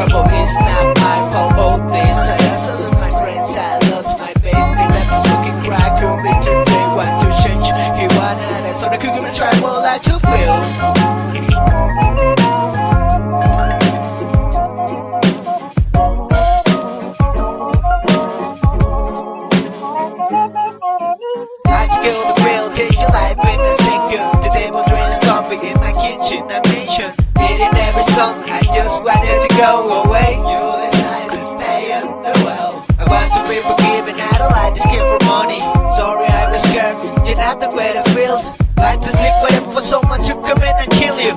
trouble. It's not my fault, all this. I also lost my friends, I lost my baby. That is looking crack, only today want to change. He wanted us, so they couldn't try more like to feel. I'd kill the real, take your life in a second. The table drinks coffee in my kitchen, I mentioned eating every song, I just wanted to go away. You decide to stay in the well. I want to be forgiven, I don't like this kid for money. Sorry I was scared, you're not the way it feels. Like to sleep waiting for someone to come in and kill you.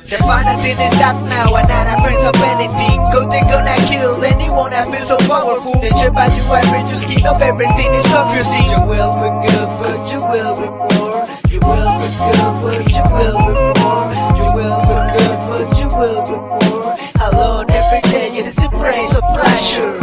The final thing is that now we're not afraid of anything. Cause they're gonna kill anyone that feels so powerful. They try by you every new skin of everything is confusing. You will be good but you will be more. You will be good but you will be more. You will be good but you will be more. Alone every day it is a praise of pleasure.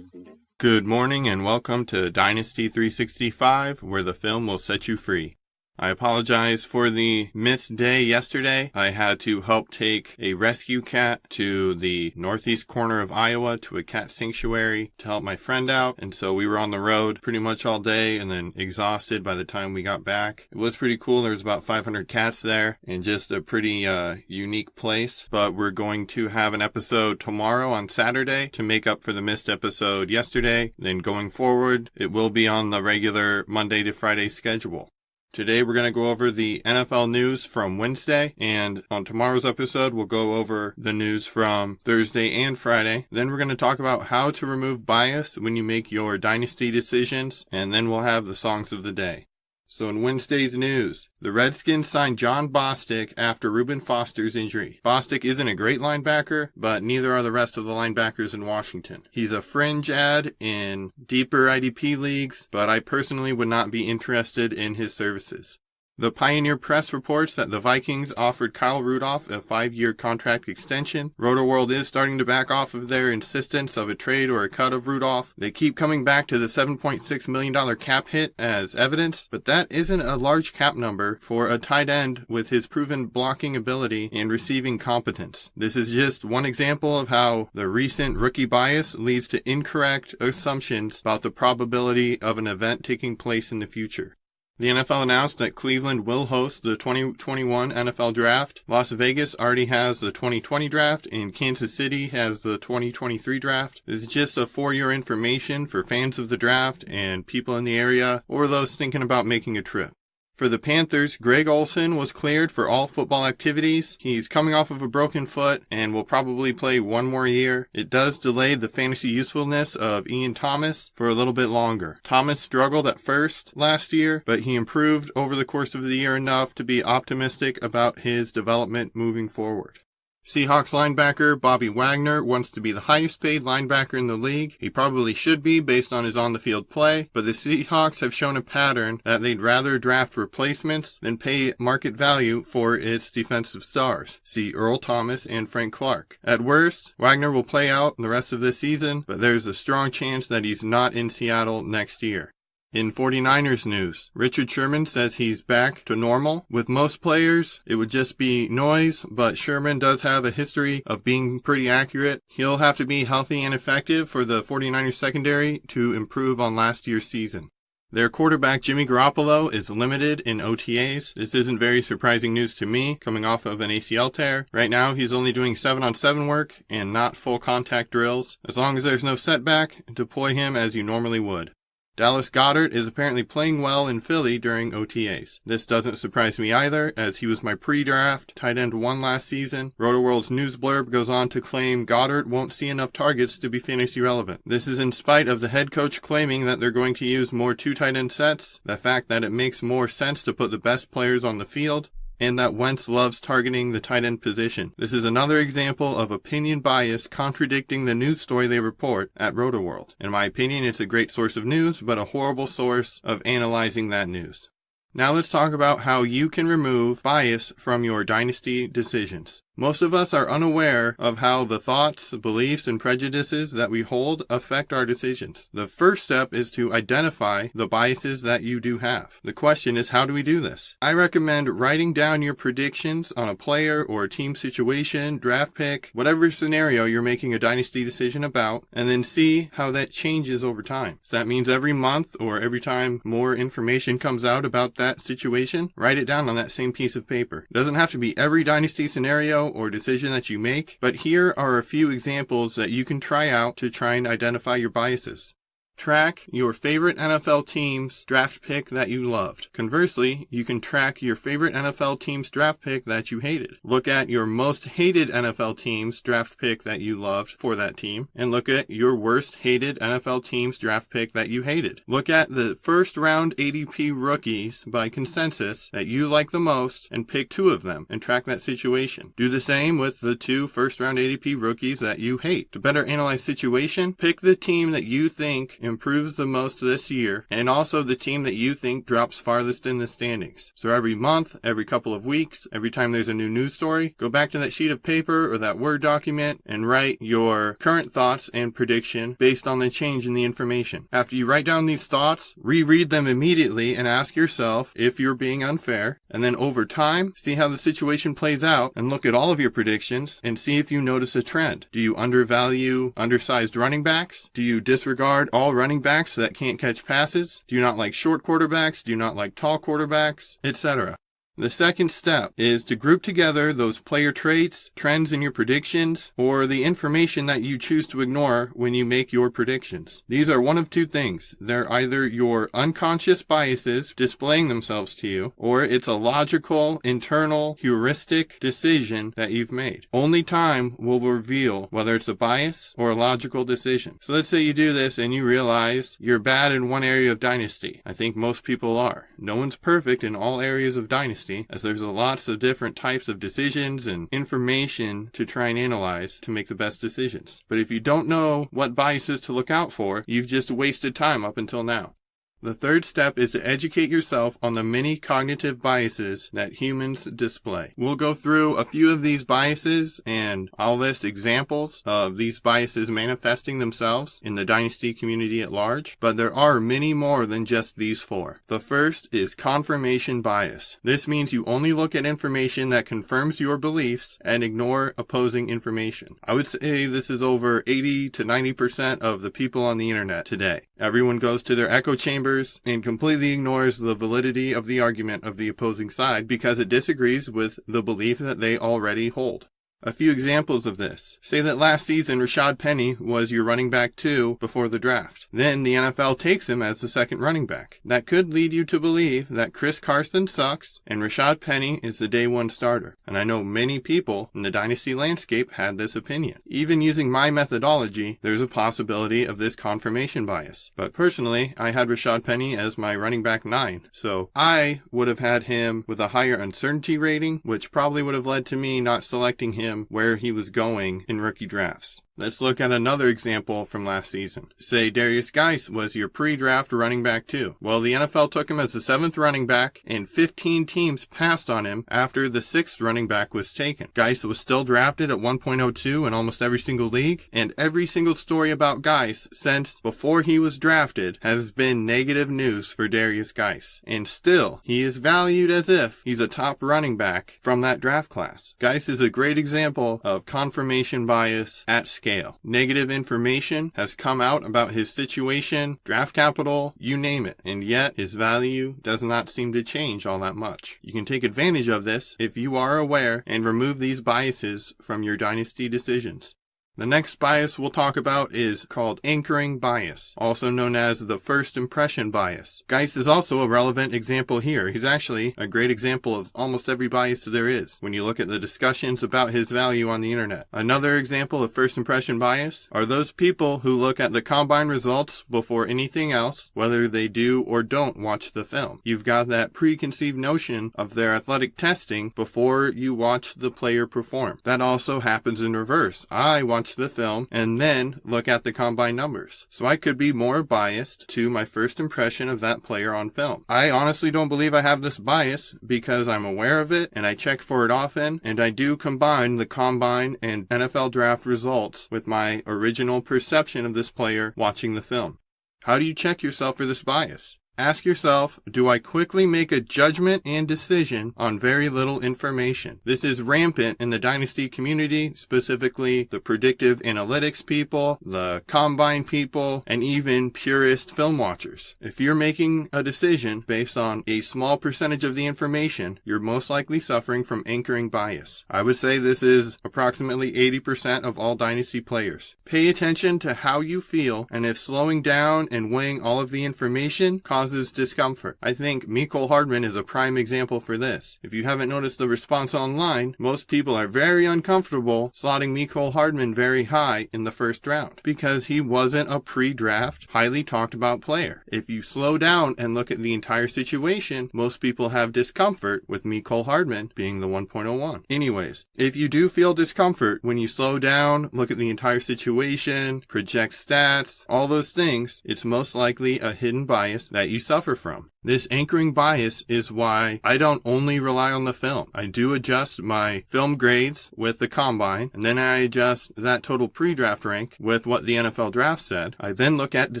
Good morning and welcome to Dynasty 365, where the film will set you free. I apologize for the missed day yesterday. I had to help take a rescue cat to the northeast corner of Iowa to a cat sanctuary to help my friend out. And so we were on the road pretty much all day and then exhausted by the time we got back. It was pretty cool. There was about 500 cats there and just a pretty unique place. But we're going to have an episode tomorrow on Saturday to make up for the missed episode yesterday. Then going forward, it will be on the regular Monday to Friday schedule. Today we're going to go over the NFL news from Wednesday, and on tomorrow's episode we'll go over the news from Thursday and Friday. Then we're going to talk about how to remove bias when you make your dynasty decisions, and then we'll have the songs of the day. So in Wednesday's news, the Redskins signed John Bostic after Reuben Foster's injury. Bostic isn't a great linebacker, but neither are the rest of the linebackers in Washington. He's a fringe ad in deeper IDP leagues, but I personally would not be interested in his services. The Pioneer Press reports that the Vikings offered Kyle Rudolph a 5-year contract extension. Rotoworld is starting to back off of their insistence of a trade or a cut of Rudolph. They keep coming back to the $7.6 million cap hit as evidence, but that isn't a large cap number for a tight end with his proven blocking ability and receiving competence. This is just one example of how the recent rookie bias leads to incorrect assumptions about the probability of an event taking place in the future. The NFL announced that Cleveland will host the 2021 NFL Draft. Las Vegas already has the 2020 Draft, and Kansas City has the 2023 Draft. It's just a for-your information for fans of the draft and people in the area, or those thinking about making a trip. For the Panthers, Greg Olsen was cleared for all football activities. He's coming off of a broken foot and will probably play one more year. It does delay the fantasy usefulness of Ian Thomas for a little bit longer. Thomas struggled at first last year, but he improved over the course of the year enough to be optimistic about his development moving forward. Seahawks linebacker Bobby Wagner wants to be the highest paid linebacker in the league. He probably should be based on his on-the-field play, but the Seahawks have shown a pattern that they'd rather draft replacements than pay market value for its defensive stars. See Earl Thomas and Frank Clark. At worst, Wagner will play out the rest of this season, but there's a strong chance that he's not in Seattle next year. In 49ers news, Richard Sherman says he's back to normal. With most players, it would just be noise, but Sherman does have a history of being pretty accurate. He'll have to be healthy and effective for the 49ers secondary to improve on last year's season. Their quarterback Jimmy Garoppolo is limited in OTAs. This isn't very surprising news to me, coming off of an ACL tear. Right now, he's only doing 7-on-7 work and not full contact drills. As long as there's no setback, deploy him as you normally would. Dallas Goedert is apparently playing well in Philly during OTAs. This doesn't surprise me either, as he was my pre-draft tight end 1 last season. Rotoworld's news blurb goes on to claim Goedert won't see enough targets to be fantasy relevant. This is in spite of the head coach claiming that they're going to use more 2 tight end sets, the fact that it makes more sense to put the best players on the field, and that Wentz loves targeting the tight end position. This is another example of opinion bias contradicting the news story they report at Rotoworld. In my opinion, it's a great source of news, but a horrible source of analyzing that news. Now let's talk about how you can remove bias from your dynasty decisions. Most of us are unaware of how the thoughts, beliefs, and prejudices that we hold affect our decisions. The first step is to identify the biases that you do have. The question is, how do we do this? I recommend writing down your predictions on a player or a team situation, draft pick, whatever scenario you're making a dynasty decision about, and then see how that changes over time. So that means every month or every time more information comes out about that situation, write it down on that same piece of paper. It doesn't have to be every dynasty scenario or decision that you make, but here are a few examples that you can try out to try and identify your biases. Track your favorite NFL team's draft pick that you loved. Conversely, you can track your favorite NFL team's draft pick that you hated. Look at your most hated NFL team's draft pick that you loved for that team, and look at your worst hated NFL team's draft pick that you hated. Look at the first round ADP rookies by consensus that you like the most and pick 2 of them and track that situation. Do the same with the 2 first round ADP rookies that you hate. To better analyze situation, pick the team that you think improves the most this year, and also the team that you think drops farthest in the standings. So every month, every couple of weeks, every time there's a new news story, go back to that sheet of paper or that Word document and write your current thoughts and prediction based on the change in the information. After you write down these thoughts, reread them immediately and ask yourself if you're being unfair, and then over time, see how the situation plays out and look at all of your predictions and see if you notice a trend. Do you undervalue undersized running backs? Do you disregard all running backs that can't catch passes? Do you not like short quarterbacks? Do you not like tall quarterbacks? Etc. The second step is to group together those player traits, trends in your predictions, or the information that you choose to ignore when you make your predictions. These are one of 2 things. They're either your unconscious biases displaying themselves to you, or it's a logical, internal, heuristic decision that you've made. Only time will reveal whether it's a bias or a logical decision. So let's say you do this and you realize you're bad in one area of Dynasty. I think most people are. No one's perfect in all areas of Dynasty, as there's lots of different types of decisions and information to try and analyze to make the best decisions. But if you don't know what biases to look out for, you've just wasted time up until now. The third step is to educate yourself on the many cognitive biases that humans display. We'll go through a few of these biases, and I'll list examples of these biases manifesting themselves in the Dynasty community at large, but there are many more than just these 4. The first is confirmation bias. This means you only look at information that confirms your beliefs and ignore opposing information. I would say this is over 80 to 90% of the people on the internet today. Everyone goes to their echo chamber and completely ignores the validity of the argument of the opposing side because it disagrees with the belief that they already hold. A few examples of this. Say that last season Rashad Penny was your running back 2 before the draft. Then the NFL takes him as the second running back. That could lead you to believe that Chris Carson sucks and Rashad Penny is the day 1 starter. And I know many people in the Dynasty landscape had this opinion. Even using my methodology, there's a possibility of this confirmation bias. But personally, I had Rashad Penny as my running back 9. So I would have had him with a higher uncertainty rating, which probably would have led to me not selecting him where he was going in rookie drafts. Let's look at another example from last season. Say Darius Geis was your pre-draft running back 2. Well, the NFL took him as the 7th running back, and 15 teams passed on him after the 6th running back was taken. Geis was still drafted at 1.02 in almost every single league, and every single story about Geis since before he was drafted has been negative news for Darius Geis. And still, he is valued as if he's a top running back from that draft class. Geis is a great example of confirmation bias at scale. Negative information has come out about his situation, draft capital, you name it, and yet his value does not seem to change all that much. You can take advantage of this if you are aware and remove these biases from your dynasty decisions. The next bias we'll talk about is called anchoring bias, also known as the first impression bias. Geis is also a relevant example here. He's actually a great example of almost every bias there is when you look at the discussions about his value on the internet. Another example of first impression bias are those people who look at the combine results before anything else, whether they do or don't watch the film. You've got that preconceived notion of their athletic testing before you watch the player perform. That also happens in reverse. I watch watch the film and then look at the combine numbers. So I could be more biased to my first impression of that player on film. I honestly don't believe I have this bias because I'm aware of it and I check for it often, and I do combine the combine and NFL draft results with my original perception of this player watching the film. How do you check yourself for this bias? Ask yourself, do I quickly make a judgment and decision on very little information? This is rampant in the Dynasty community, specifically the predictive analytics people, the combine people, and even purist film watchers. If you're making a decision based on a small percentage of the information, you're most likely suffering from anchoring bias. I would say this is approximately 80% of all Dynasty players. Pay attention to how you feel, and if slowing down and weighing all of the information causes discomfort. I think Mecole Hardman is a prime example for this. If you haven't noticed the response online, most people are very uncomfortable slotting Mecole Hardman very high in the first round because he wasn't a pre-draft, highly talked about player. If you slow down and look at the entire situation, most people have discomfort with Mecole Hardman being the 1.01. Anyways, if you do feel discomfort when you slow down, look at the entire situation, project stats, all those things, it's most likely a hidden bias that you suffer from. This anchoring bias is why I don't only rely on the film. I do adjust my film grades with the combine, and then I adjust that total pre-draft rank with what the NFL draft said. I then look at the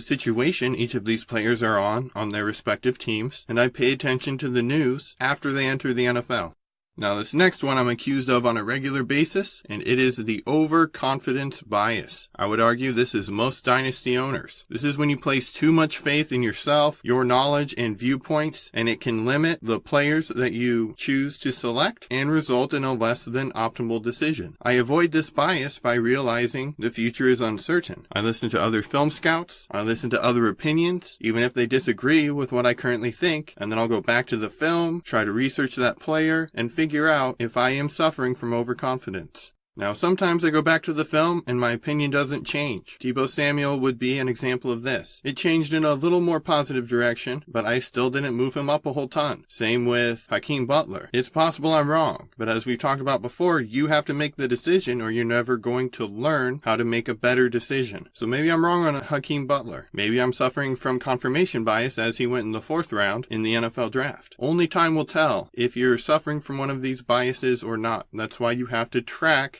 situation each of these players are on their respective teams, and I pay attention to the news after they enter the NFL. Now, this next one I'm accused of on a regular basis, and it is the overconfidence bias. I would argue this is most Dynasty owners. This is when you place too much faith in yourself, your knowledge, and viewpoints, and it can limit the players that you choose to select and result in a less than optimal decision. I avoid this bias by realizing the future is uncertain. I listen to other film scouts, I listen to other opinions, even if they disagree with what I currently think, and then I'll go back to the film, try to research that player, and figure out if I am suffering from overconfidence. Now, sometimes I go back to the film and my opinion doesn't change. Deebo Samuel would be an example of this. It changed in a little more positive direction, but I still didn't move him up a whole ton. Same with Hakeem Butler. It's possible I'm wrong, but as we've talked about before, you have to make the decision or you're never going to learn how to make a better decision. So maybe I'm wrong on Hakeem Butler. Maybe I'm suffering from confirmation bias as he went in the 4th round in the NFL draft. Only time will tell if you're suffering from one of these biases or not. That's why you have to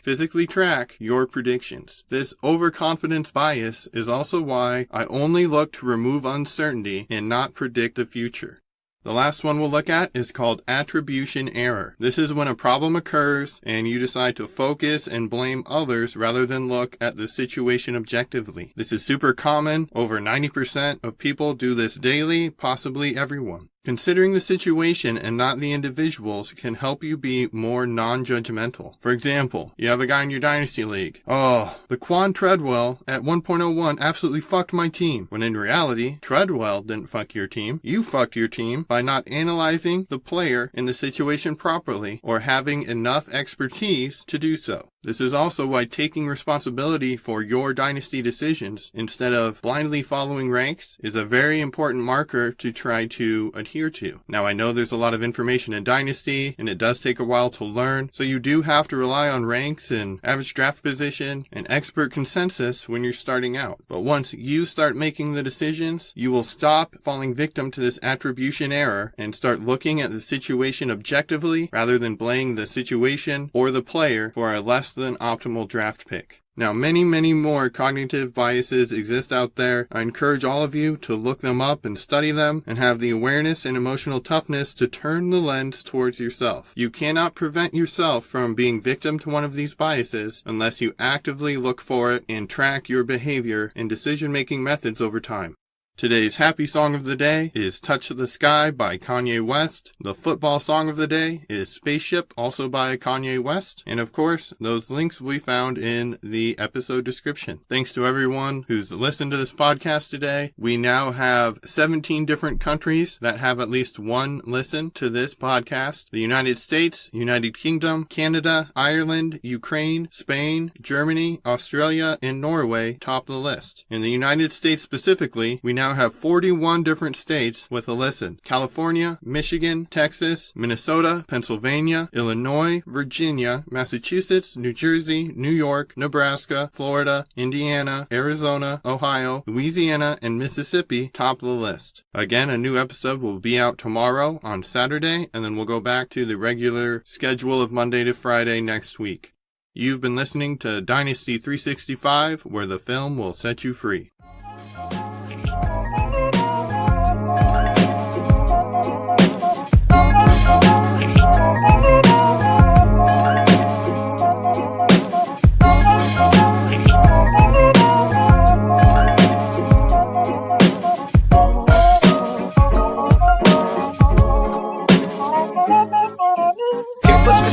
physically track your predictions. This overconfidence bias is also why I only look to remove uncertainty and not predict the future. The last one we'll look at is called Attribution Error. This is when a problem occurs and you decide to focus and blame others rather than look at the situation objectively. This is super common. Over 90% of people do this daily, possibly everyone. Considering the situation and not the individuals can help you be more non-judgmental. For example, you have a guy in your Dynasty League. Oh, the Quan Treadwell at 1.01 absolutely fucked my team. When in reality, Treadwell didn't fuck your team. You fucked your team by not analyzing the player in the situation properly or having enough expertise to do so. This is also why taking responsibility for your Dynasty decisions instead of blindly following ranks is a very important marker to try to adhere to. Now, I know there's a lot of information in Dynasty and it does take a while to learn, so you do have to rely on ranks and average draft position and expert consensus when you're starting out. But once you start making the decisions, you will stop falling victim to this attribution error and start looking at the situation objectively rather than blaming the situation or the player for a less than optimal draft pick. Now, many more cognitive biases exist out there. I encourage all of you to look them up and study them and have the awareness and emotional toughness to turn the lens towards yourself. You cannot prevent yourself from being victim to one of these biases unless you actively look for it and track your behavior and decision-making methods over time. Today's happy song of the day is Touch the Sky by Kanye West. The football song of the day is Spaceship, also by Kanye West. And of course, those links will be found in the episode description. Thanks to everyone who's listened to this podcast today. We now have 17 different countries that have at least one listen to this podcast. The United States, United Kingdom, Canada, Ireland, Ukraine, Spain, Germany, Australia, and Norway top the list. In the United States specifically, we now now have 41 different states with a listen: California, Michigan, Texas, Minnesota, Pennsylvania, Illinois, Virginia, Massachusetts, New Jersey, New York, Nebraska, Florida, Indiana, Arizona, Ohio, Louisiana, and Mississippi top the list. Again, a new episode will be out tomorrow on Saturday, and then we'll go back to the regular schedule of Monday to Friday next week. You've been listening to Dynasty 365, where the film will set you free.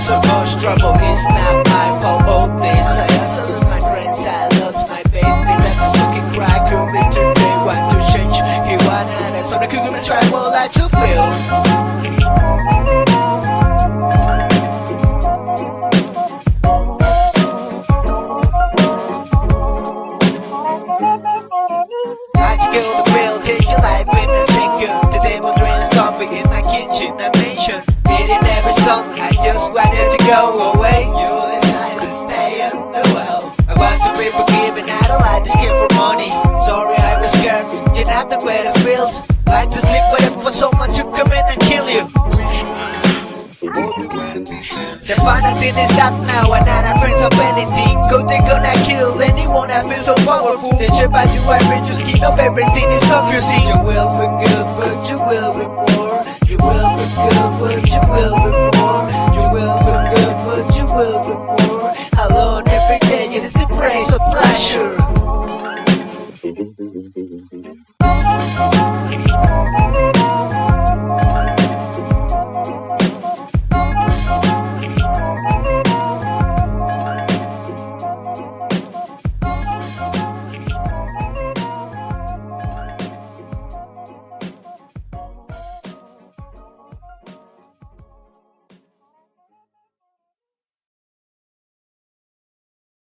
So much trouble, it's not my fault, all this I also lose my friends, I lost my baby that is looking cry coolly today, want to change, he wanted so I could try more like to feel. I'd kill the bill, take your life in a second. The table drinks coffee in my kitchen, I mentioned eating every song, I just wanted to go away. You decide to stay in the well. I want to be forgiven, I don't like this kid for money. Sorry I was scared, you're not the way it feels. Like to sleep waiting for someone to come in and kill you. The final thing is that now we're not friends of anything. Cause they gonna kill anyone that feels so powerful. They try by you, I read your skin of everything is confusing. You will be good, but you will be more. You will be good, but you will be more. You will be good, but you will be more. Alone every day, it is a praise of pleasure.